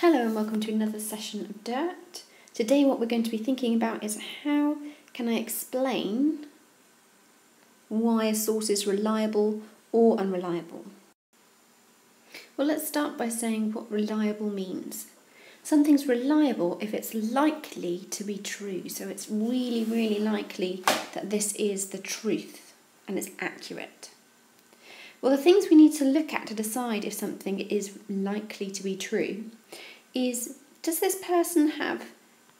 Hello and welcome to another session of Dirt. Today what we're going to be thinking about is how can I explain why a source is reliable or unreliable. Well, let's start by saying what reliable means. Something's reliable if it's likely to be true, so it's really likely that this is the truth and it's accurate. Well, the things we need to look at to decide if something is likely to be true is, does this person have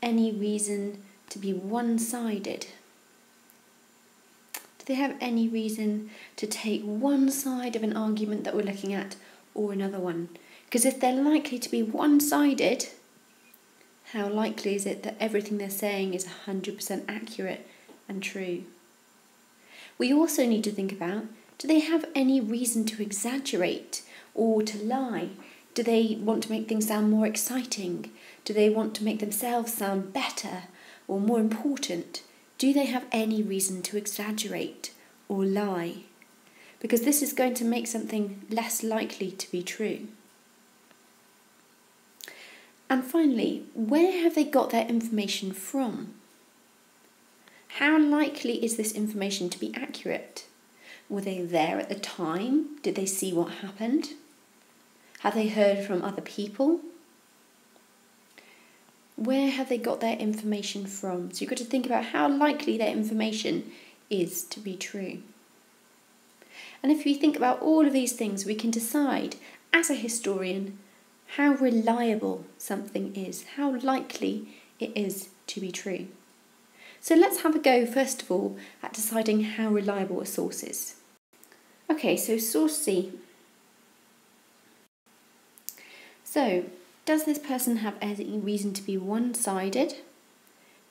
any reason to be one-sided? Do they have any reason to take one side of an argument that we're looking at or another one? Because if they're likely to be one-sided, how likely is it that everything they're saying is 100% accurate and true? We also need to think about, do they have any reason to exaggerate or to lie? Do they want to make things sound more exciting? Do they want to make themselves sound better or more important? Do they have any reason to exaggerate or lie? Because this is going to make something less likely to be true. And finally, where have they got their information from? How likely is this information to be accurate? Were they there at the time? Did they see what happened? Have they heard from other people? Where have they got their information from? So you've got to think about how likely their information is to be true. And if we think about all of these things, we can decide, as a historian, how reliable something is, how likely it is to be true. So let's have a go, first of all, at deciding how reliable a source is. Okay, so source C. So, does this person have any reason to be one-sided,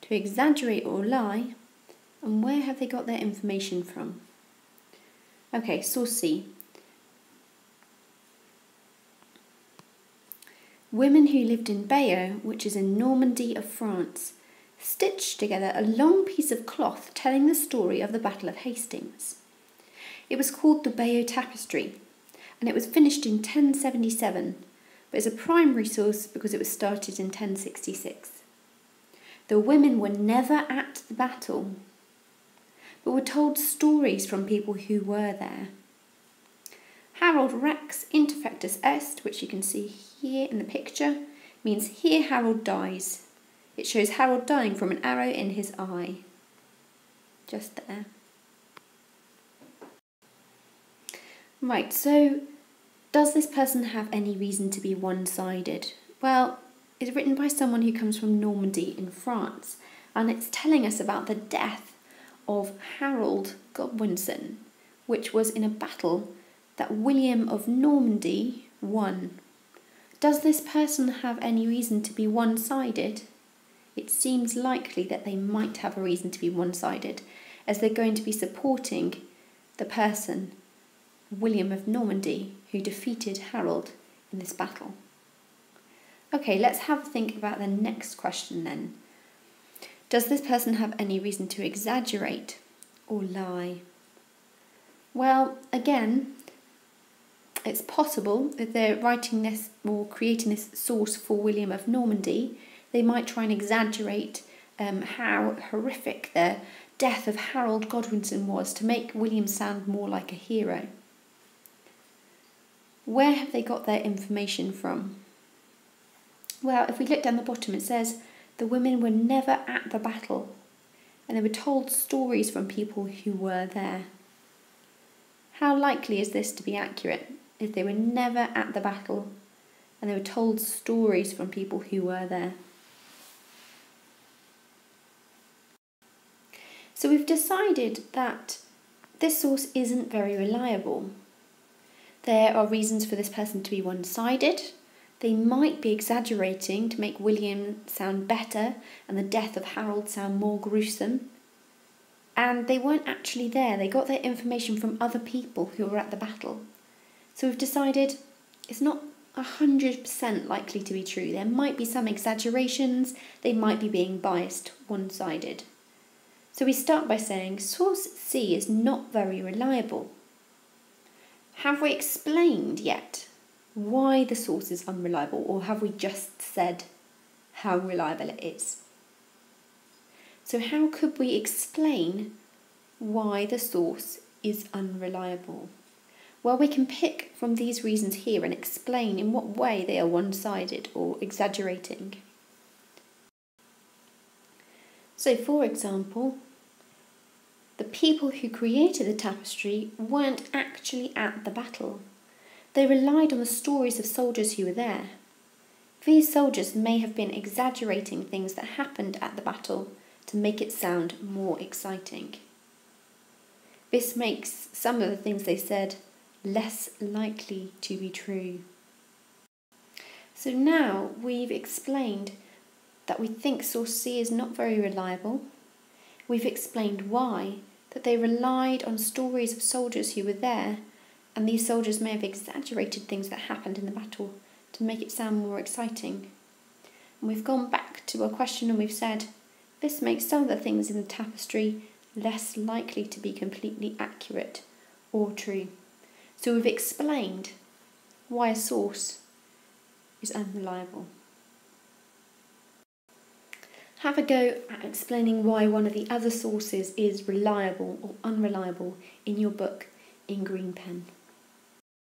to exaggerate or lie, and where have they got their information from? Okay, source C. Women who lived in Bayeux, which is in Normandy of France, stitched together a long piece of cloth telling the story of the Battle of Hastings. It was called the Bayeux Tapestry, and it was finished in 1077, but is a primary source because it was started in 1066. The women were never at the battle, but were told stories from people who were there. Harold Rex Interfectus Est, which you can see here in the picture, means here Harold dies. It shows Harold dying from an arrow in his eye. Just there. Right, so does this person have any reason to be one-sided? Well, it's written by someone who comes from Normandy in France, and it's telling us about the death of Harold Godwinson, which was in a battle that William of Normandy won. Does this person have any reason to be one-sided? It seems likely that they might have a reason to be one-sided, as they're going to be supporting the person, William of Normandy, who defeated Harold in this battle. Okay, let's have a think about the next question then. Does this person have any reason to exaggerate or lie? Well, again, it's possible that they're writing this or creating this source for William of Normandy. They might try and exaggerate how horrific the death of Harold Godwinson was to make William sound more like a hero. Where have they got their information from? Well, if we look down the bottom, it says the women were never at the battle, and they were told stories from people who were there. How likely is this to be accurate if they were never at the battle and they were told stories from people who were there? So we've decided that this source isn't very reliable. There are reasons for this person to be one-sided. They might be exaggerating to make William sound better and the death of Harold sound more gruesome. And they weren't actually there. They got their information from other people who were at the battle. So we've decided it's not 100% likely to be true. There might be some exaggerations. They might be being biased, one-sided. So we start by saying source C is not very reliable. Have we explained yet why the source is unreliable, or have we just said how reliable it is? So how could we explain why the source is unreliable? Well, we can pick from these reasons here and explain in what way they are one-sided or exaggerating. So, for example, the people who created the tapestry weren't actually at the battle. They relied on the stories of soldiers who were there. These soldiers may have been exaggerating things that happened at the battle to make it sound more exciting. This makes some of the things they said less likely to be true. So now we've explained that we think source C is not very reliable. We've explained why, that they relied on stories of soldiers who were there, and these soldiers may have exaggerated things that happened in the battle to make it sound more exciting. And we've gone back to our question and we've said, this makes some of the things in the tapestry less likely to be completely accurate or true. So we've explained why a source is unreliable. Have a go at explaining why one of the other sources is reliable or unreliable in your book in green pen.